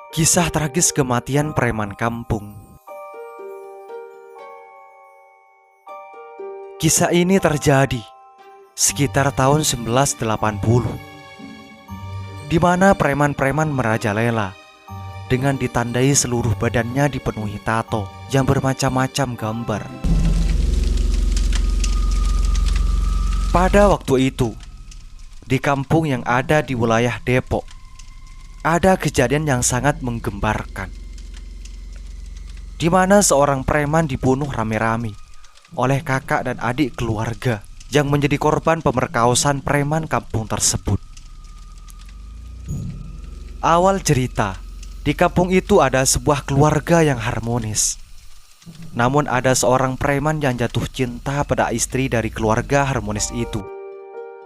Kisah tragis kematian preman kampung. Kisah ini terjadi sekitar tahun 1980, di mana preman-preman merajalela dengan ditandai seluruh badannya dipenuhi tato yang bermacam-macam gambar. Pada waktu itu, di kampung yang ada di wilayah Depok, ada kejadian yang sangat menggembarkan, di mana seorang preman dibunuh rame-rame oleh kakak dan adik keluarga yang menjadi korban pemerkosaan preman kampung tersebut. Awal cerita, di kampung itu ada sebuah keluarga yang harmonis. Namun ada seorang preman yang jatuh cinta pada istri dari keluarga harmonis itu,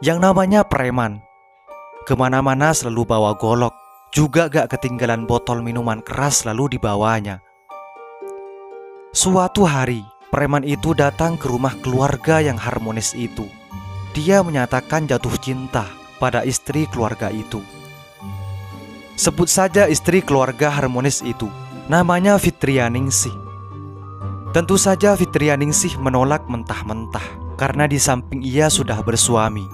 yang namanya preman. Kemana-mana selalu bawa golok, juga gak ketinggalan botol minuman keras selalu dibawanya. Suatu hari, preman itu datang ke rumah keluarga yang harmonis itu. Dia menyatakan jatuh cinta pada istri keluarga itu. Sebut saja istri keluarga harmonis itu, namanya Fitrianingsih. Tentu saja Fitrianingsih menolak mentah-mentah, karena di samping ia sudah bersuami,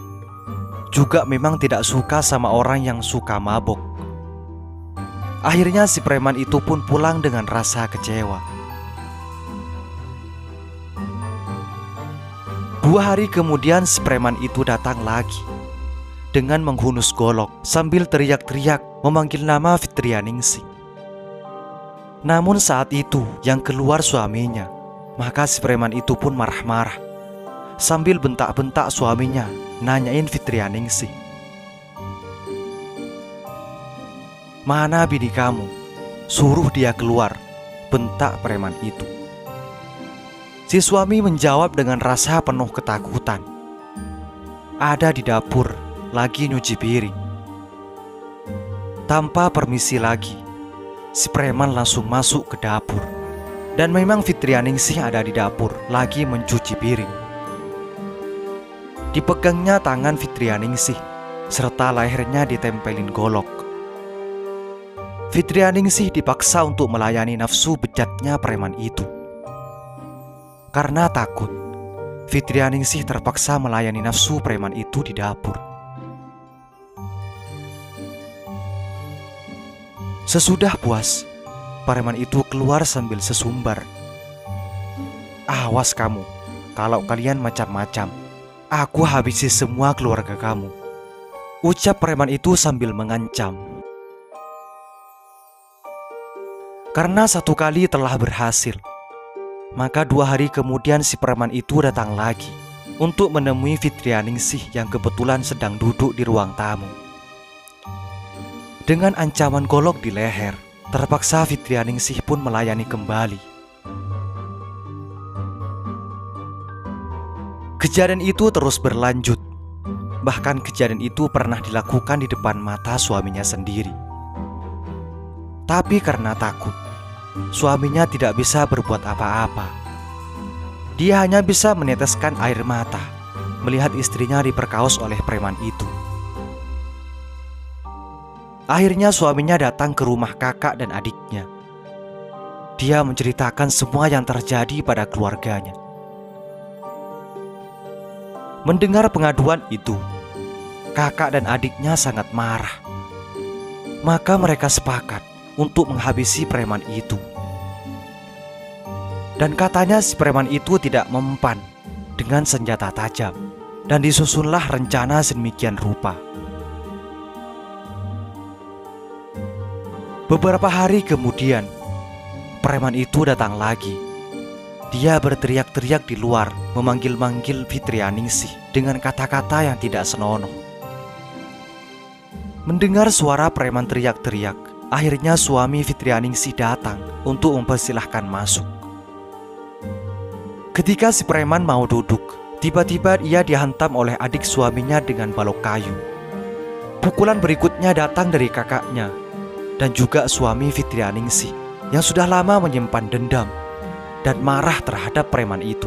juga memang tidak suka sama orang yang suka mabok. Akhirnya si preman itu pun pulang dengan rasa kecewa. 2 hari kemudian si preman itu datang lagi dengan menghunus golok sambil teriak-teriak memanggil nama Fitrianingsih. Namun saat itu yang keluar suaminya, maka si preman itu pun marah-marah sambil bentak-bentak suaminya, nanyain Fitrianingsih, "Mana bini kamu? Suruh dia keluar," bentak preman itu. Si suami menjawab dengan rasa penuh ketakutan, "Ada di dapur, lagi nyuci piring." Tanpa permisi lagi, si preman langsung masuk ke dapur. Dan memang Fitrianingsih ada di dapur, lagi mencuci piring. Dipegangnya tangan Fitrianingsih, serta lehernya ditempelin golok. Fitrianingsih dipaksa untuk melayani nafsu bejatnya preman itu. Karena takut, Fitrianingsih terpaksa melayani nafsu preman itu di dapur. Sesudah puas, preman itu keluar sambil sesumbar, "Awas kamu, kalau kalian macam-macam, aku habisi semua keluarga kamu," ucap preman itu sambil mengancam. Karena 1 kali telah berhasil, maka 2 hari kemudian si preman itu datang lagi untuk menemui Fitrianingsih yang kebetulan sedang duduk di ruang tamu. Dengan ancaman golok di leher, terpaksa Fitrianingsih pun melayani kembali. Kejadian itu terus berlanjut. Bahkan kejadian itu pernah dilakukan di depan mata suaminya sendiri. Tapi karena takut, suaminya tidak bisa berbuat apa-apa. Dia hanya bisa meneteskan air mata melihat istrinya diperkaos oleh preman itu. Akhirnya suaminya datang ke rumah kakak dan adiknya. Dia menceritakan semua yang terjadi pada keluarganya. Mendengar pengaduan itu, kakak dan adiknya sangat marah. Maka mereka sepakat untuk menghabisi preman itu. Dan katanya si preman itu tidak mempan dengan senjata tajam, dan disusunlah rencana sedemikian rupa. Beberapa hari kemudian, preman itu datang lagi. Dia berteriak-teriak di luar, memanggil-manggil Fitrianingsih dengan kata-kata yang tidak senonoh. Mendengar suara preman teriak-teriak, akhirnya suami Fitrianingsih datang untuk mempersilahkan masuk. Ketika si preman mau duduk, tiba-tiba ia dihantam oleh adik suaminya dengan balok kayu. Pukulan berikutnya datang dari kakaknya dan juga suami Fitrianingsih yang sudah lama menyimpan dendam dan marah terhadap preman itu.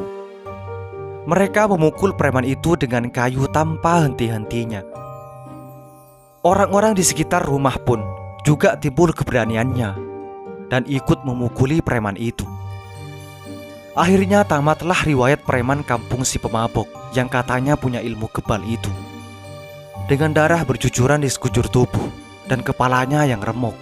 Mereka memukul preman itu dengan kayu tanpa henti-hentinya. Orang-orang di sekitar rumah pun juga timbul keberaniannya dan ikut memukuli preman itu. Akhirnya tamatlah riwayat preman kampung si pemabok yang katanya punya ilmu kebal itu. Dengan darah bercucuran di sekujur tubuh dan kepalanya yang remuk,